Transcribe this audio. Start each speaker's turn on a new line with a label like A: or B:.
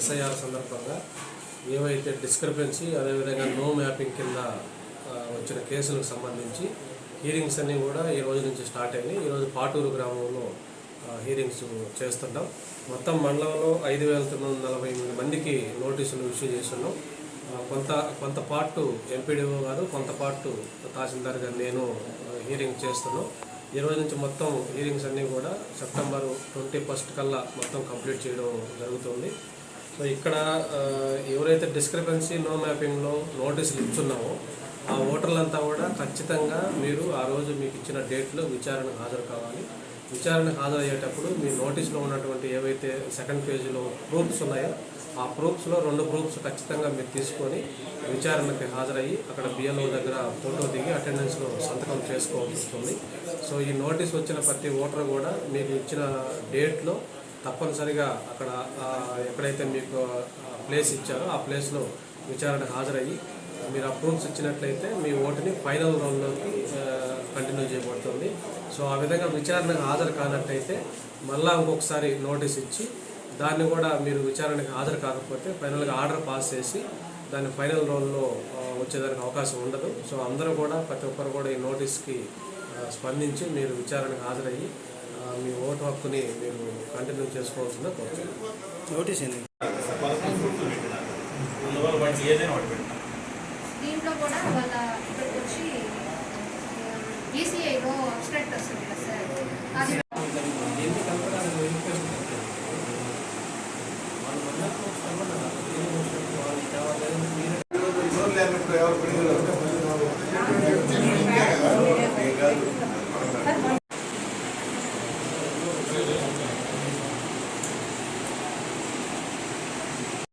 A: SIR సందర్భంగా ఏవైతే discrepancy అదేవిధంగా నో మ్యాపింగ్ కింద వచ్చిన కేసులకు సంబంధించి హీరింగ్స్ అన్నీ కూడా ఈ రోజు నుంచి స్టార్ట్ అయినాయి. ఈరోజు పాటూరు గ్రామంలో హీరింగ్స్ చేస్తున్నాం. మొత్తం మండలంలో 5,948 మందికి నోటీసులు ఇష్యూ చేస్తున్నాం. కొంత పార్ట్ ఎంపీడీఓ గారు, కొంత పార్ట్ తహసీల్దార్ గారు నేను హీరింగ్ చేస్తున్నాం. ఈ రోజు నుంచి మొత్తం హీరింగ్స్ అన్నీ కూడా సెప్టెంబర్ 21 కల్లా మొత్తం కంప్లీట్ చేయడం జరుగుతుంది. సో ఇక్కడ ఎవరైతే డిస్క్రిపెన్సీ నో మ్యాపింగ్లో నోటీసులు ఇచ్చున్నామో ఆ ఓటర్లంతా కూడా ఖచ్చితంగా మీరు ఆ రోజు మీకు ఇచ్చిన డేట్లో విచారణకు హాజరు కావాలి. విచారణకు హాజరయ్యేటప్పుడు మీ నోటీసులో ఉన్నటువంటి ఏవైతే సెకండ్ పేజీలో ప్రూఫ్స్ ఉన్నాయో ఆ ప్రూఫ్స్లో 2 ప్రూఫ్స్ ఖచ్చితంగా మీరు తీసుకొని విచారణకి హాజరయ్యి అక్కడ బిఎల్ఓ దగ్గర ఫోటో దిగి అటెండెన్స్లో సంతకం చేసుకోవాల్సి వస్తుంది. సో ఈ నోటీస్ వచ్చిన ప్రతి ఓటర్ కూడా మీకు ఇచ్చిన డేట్లో తప్పనిసరిగా అక్కడ ఎక్కడైతే మీకు ప్లేస్ ఇచ్చారో ఆ ప్లేస్లో విచారణకు హాజరయ్యి మీరు ఆ ప్రూఫ్స్ ఇచ్చినట్లయితే మీ ఓటుని ఫైనల్ రౌండ్లోకి కంటిన్యూ చేయబడుతుంది. సో ఆ విధంగా విచారణకు హాజరు కానట్టయితే మళ్ళీ ఇంకొకసారి నోటీస్ ఇచ్చి దాన్ని కూడా మీరు విచారణకు హాజరు కాకపోతే ఫైనల్గా ఆర్డర్ పాస్ చేసి దాన్ని ఫైనల్ రౌండ్లో వచ్చేదానికి అవకాశం ఉండదు. సో అందరూ కూడా ప్రతి ఒక్కరు కూడా ఈ నోటీస్కి స్పందించి మీరు విచారణకు హాజరయ్యి మీ ఓటు హక్కుని మీరు కంటిన్యూ చేసుకోవాల్సిందే కోరుతున్నాను.
B: నోటీస్
C: దీంట్లో కూడా వాళ్ళ ఇక్కడికి వచ్చి ఈసీఐలో అబ్స్ట్రాక్ట్ వస్తుంది కదా సార్, అది
D: ఎవరు